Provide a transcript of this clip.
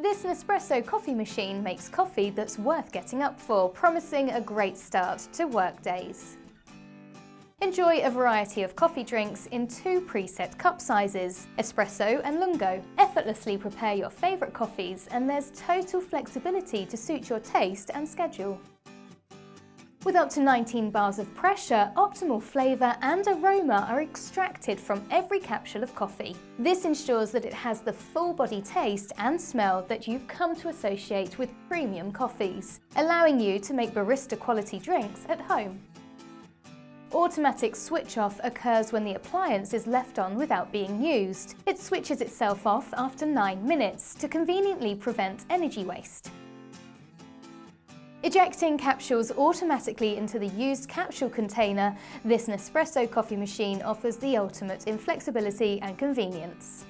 This Nespresso coffee machine makes coffee that's worth getting up for, promising a great start to work days. Enjoy a variety of coffee drinks in 2 preset cup sizes, espresso and lungo. Effortlessly prepare your favourite coffees, and there's total flexibility to suit your taste and schedule. With up to 19 bars of pressure, optimal flavour and aroma are extracted from every capsule of coffee. This ensures that it has the full body taste and smell that you've come to associate with premium coffees, allowing you to make barista-quality drinks at home. Automatic switch off occurs when the appliance is left on without being used. It switches itself off after 9 minutes to conveniently prevent energy waste. Ejecting capsules automatically into the used capsule container, this Nespresso coffee machine offers the ultimate in flexibility and convenience.